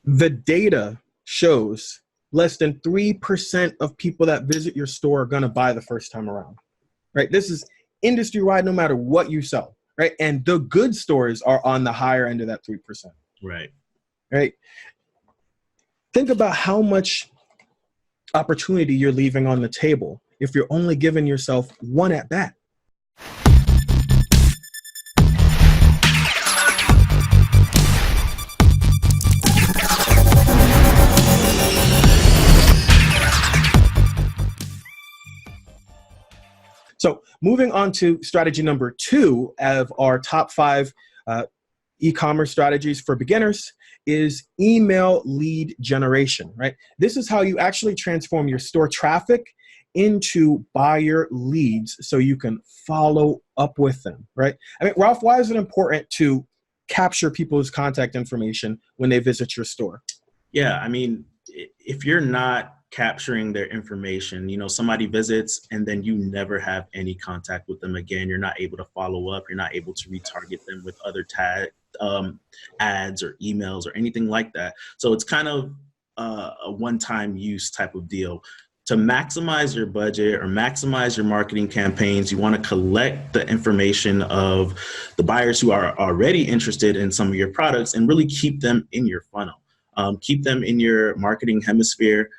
The data shows less than 3% of people that visit your store are going to buy the first time around, right? This is industry-wide, no matter what you sell, right? And the good stores are on the higher end of that 3%. Right. Right? Think about how much opportunity you're leaving on the table if you're only giving yourself one at bat. So moving on to strategy number 2 of our top 5 e-commerce strategies for beginners is email lead generation, right? This is how you actually transform your store traffic into buyer leads so you can follow up with them, right? I mean, Ralph, why is it important to capture people's contact information when they visit your store? Yeah, I mean, if you're not capturing their information, somebody visits and then you never have any contact with them again, you're not able to follow up, you're not able to retarget them with other ads or emails or anything like that. So it's kind of a one-time use type of deal. To maximize your budget or maximize your marketing campaigns, you want to collect the information of the buyers who are already interested in some of your products and really keep them in your funnel. Keep them in your marketing hemisphere.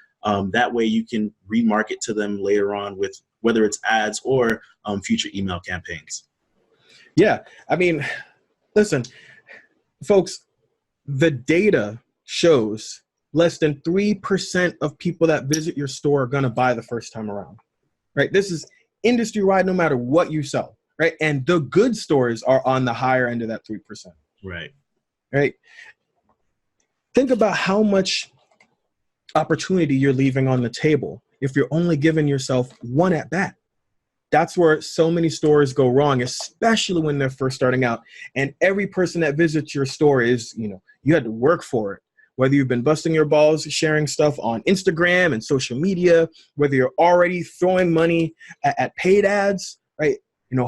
That way you can remarket to them later on with whether it's ads or future email campaigns. Yeah, I mean, listen, folks, the data shows less than 3% of people that visit your store are going to buy the first time around, right? This is industry-wide, no matter what you sell, right? And the good stores are on the higher end of that 3%. Right. Right? Think about how much opportunity you're leaving on the table if you're only giving yourself one at bat. That's where so many stores go wrong, especially when they're first starting out. And every person that visits your store is, you had to work for it. Whether you've been busting your balls, sharing stuff on Instagram and social media, whether you're already throwing money at paid ads, right?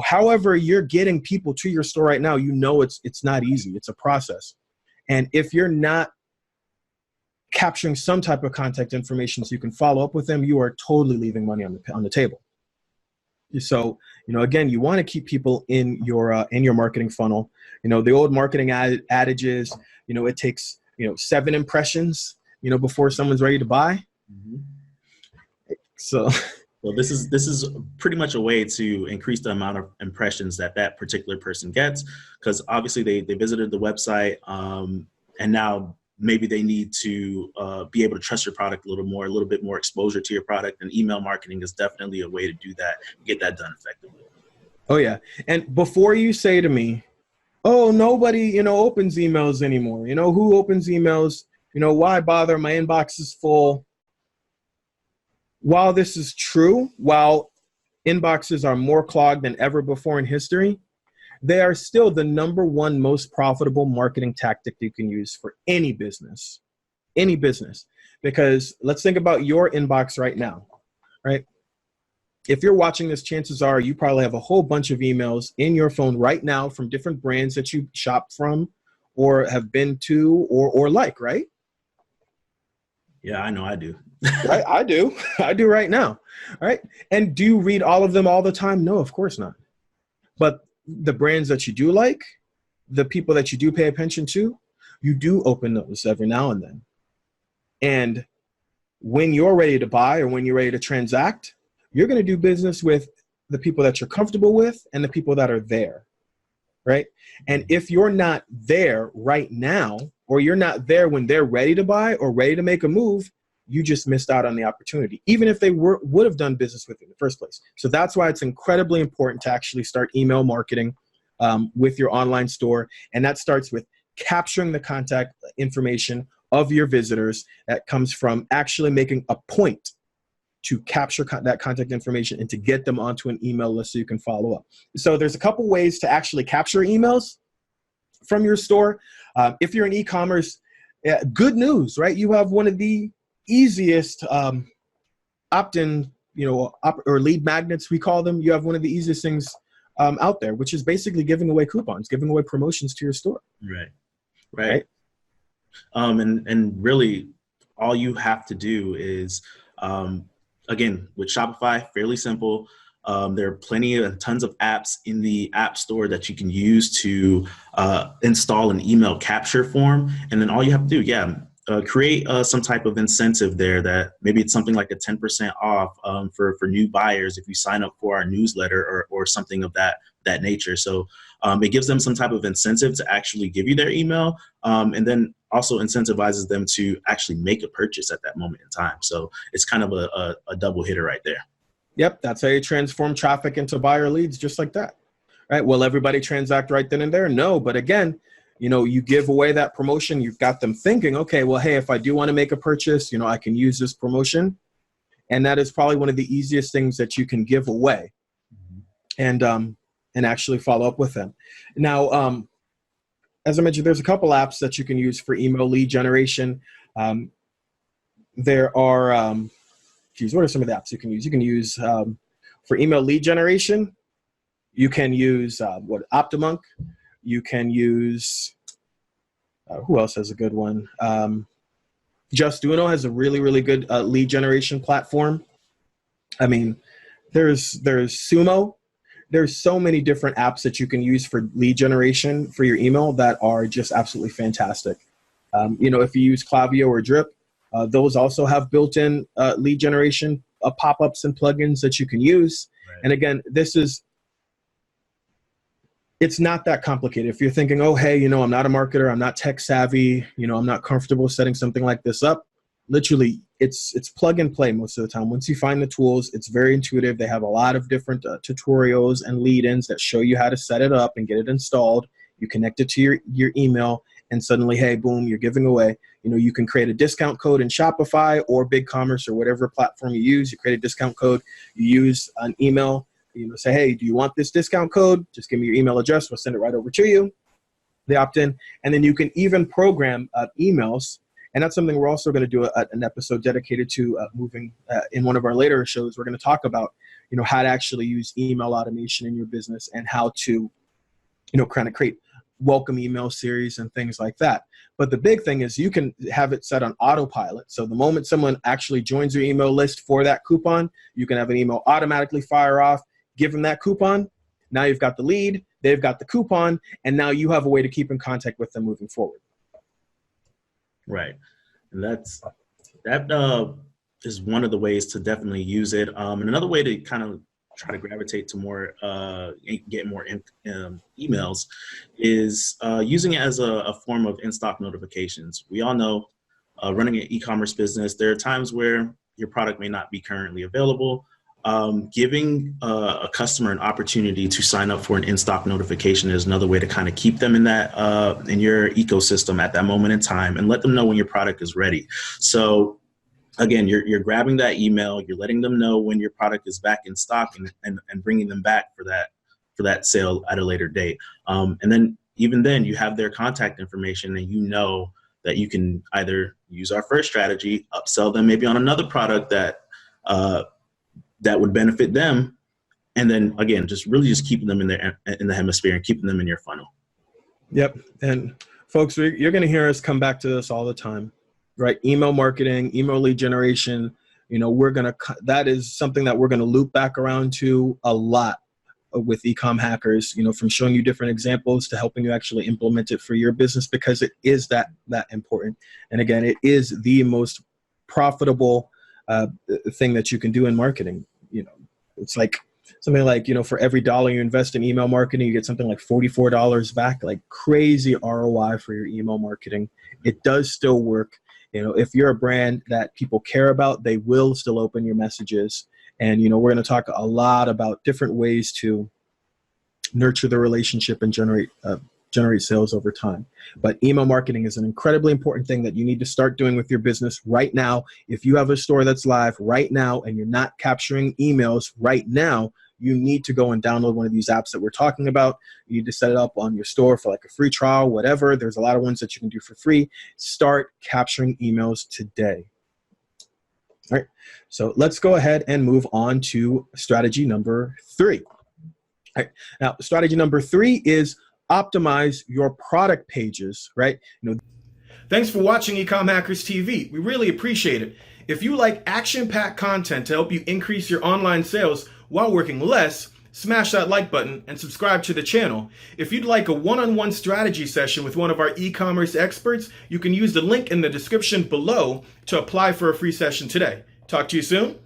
However you're getting people to your store right now, it's not easy. It's a process. And if you're not capturing some type of contact information so you can follow up with them, you are totally leaving money on the table. So, again, you want to keep people in your marketing funnel. The old marketing adages, it takes, 7 impressions, before someone's ready to buy. Mm-hmm. So, well, this is pretty much a way to increase the amount of impressions that particular person gets, because obviously they visited the website, and now maybe they need to be able to trust your product a little bit more exposure to your product, and email marketing is definitely a way to do that, get that done effectively. Oh yeah. And before you say to me, oh, nobody, opens emails anymore. Who opens emails? Why bother? My inbox is full. While this is true, while inboxes are more clogged than ever before in history, they are still the number 1 most profitable marketing tactic you can use for any business, because let's think about your inbox right now, right? If you're watching this, chances are you probably have a whole bunch of emails in your phone right now from different brands that you shop from or have been to or like, right? Yeah, I know I do. Right? I do right now. All right. And do you read all of them all the time? No, of course not. But the brands that you do like, the people that you do pay attention to, you do open those every now and then. And when you're ready to buy or when you're ready to transact, you're going to do business with the people that you're comfortable with and the people that are there, right? And if you're not there right now, or you're not there when they're ready to buy or ready to make a move, you just missed out on the opportunity, even if they would have done business with you in the first place. So that's why it's incredibly important to actually start email marketing with your online store. And that starts with capturing the contact information of your visitors. That comes from actually making a point to capture that contact information and to get them onto an email list so you can follow up. So there's a couple ways to actually capture emails from your store. If you're in e-commerce, good news, right? You have one of the easiest opt-in, or lead magnets, we call them. You have one of the easiest things out there, which is basically giving away coupons, giving away promotions to your store. Right. And really, all you have to do is, again, with Shopify, fairly simple. There are tons of apps in the App Store that you can use to install an email capture form. And then all you have to do, create some type of incentive there, that maybe it's something like a 10% off for new buyers if you sign up for our newsletter, or something of that nature. So it gives them some type of incentive to actually give you their email, and then also incentivizes them to actually make a purchase at that moment in time. So it's kind of a double hitter right there. Yep, that's how you transform traffic into buyer leads, just like that. Right? Will everybody transact right then and there? No, but again, you give away that promotion, you've got them thinking, okay, well, hey, if I do want to make a purchase, I can use this promotion. And that is probably one of the easiest things that you can give away, and actually follow up with them. Now, as I mentioned, there's a couple apps that you can use for email lead generation. There are, what are some of the apps you can use? You can use, for email lead generation, you can use Optimunk. You can use, who else has a good one? Just Uno has a really, really good lead generation platform. I mean, there's Sumo. There's so many different apps that you can use for lead generation for your email that are just absolutely fantastic. If you use Klaviyo or Drip, those also have built-in lead generation pop-ups and plugins that you can use. Right. And again, it's not that complicated. If you're thinking, oh, hey, I'm not a marketer, I'm not tech savvy, I'm not comfortable setting something like this up, literally, it's plug and play most of the time. Once you find the tools, it's very intuitive. They have a lot of different tutorials and lead-ins that show you how to set it up and get it installed. You connect it to your email, and suddenly, hey, boom, you're giving away. You can create a discount code in Shopify or BigCommerce or whatever platform you use. You create a discount code. You use an email. Say, hey, do you want this discount code? Just give me your email address. We'll send it right over to you. They opt in. And then you can even program emails. And that's something we're also going to do an episode dedicated to moving in one of our later shows. We're going to talk about, how to actually use email automation in your business and how to, kind of create welcome email series and things like that. But the big thing is you can have it set on autopilot. So the moment someone actually joins your email list for that coupon, you can have an email automatically fire off, give them that coupon. Now you've got the lead, they've got the coupon, and now you have a way to keep in contact with them moving forward. Right. And that is one of the ways to definitely use it. And another way to kind of try to gravitate to more, get more emails is using it as a form of in-stock notifications. We all know running an e-commerce business, there are times where your product may not be currently available. Giving a customer an opportunity to sign up for an in-stock notification is another way to kind of keep them in your ecosystem at that moment in time and let them know when your product is ready. So again, you're grabbing that email, you're letting them know when your product is back in stock and bringing them back for that sale at a later date. And then even then you have their contact information, and that you can either use our first strategy, upsell them maybe on another product that would benefit them. And then again, just keeping them in the hemisphere and keeping them in your funnel. Yep. And folks, you're going to hear us come back to this all the time, right? Email marketing, email lead generation, that is something that we're going to loop back around to a lot with Ecom Hackers, from showing you different examples to helping you actually implement it for your business, because it is that important. And again, it is the most profitable thing that you can do in marketing. It's like something like, for every dollar you invest in email marketing, you get something like $44 back, like crazy ROI for your email marketing. It does still work. If you're a brand that people care about, they will still open your messages. And, we're going to talk a lot about different ways to nurture the relationship and generate sales over time. But email marketing is an incredibly important thing that you need to start doing with your business right now. If you have a store that's live right now and you're not capturing emails right now, you need to go and download one of these apps that we're talking about. You need to set it up on your store for like a free trial, whatever. There's a lot of ones that you can do for free. Start capturing emails today. All right, so let's go ahead and move on to strategy number 3. All right, now strategy number 3 is optimize your product pages, right? Thanks for watching Ecom Hackers TV. We really appreciate it. If you like action-packed content to help you increase your online sales while working less, smash that like button and subscribe to the channel. If you'd like a one-on-one strategy session with one of our e-commerce experts, you can use the link in the description below to apply for a free session today. Talk to you soon.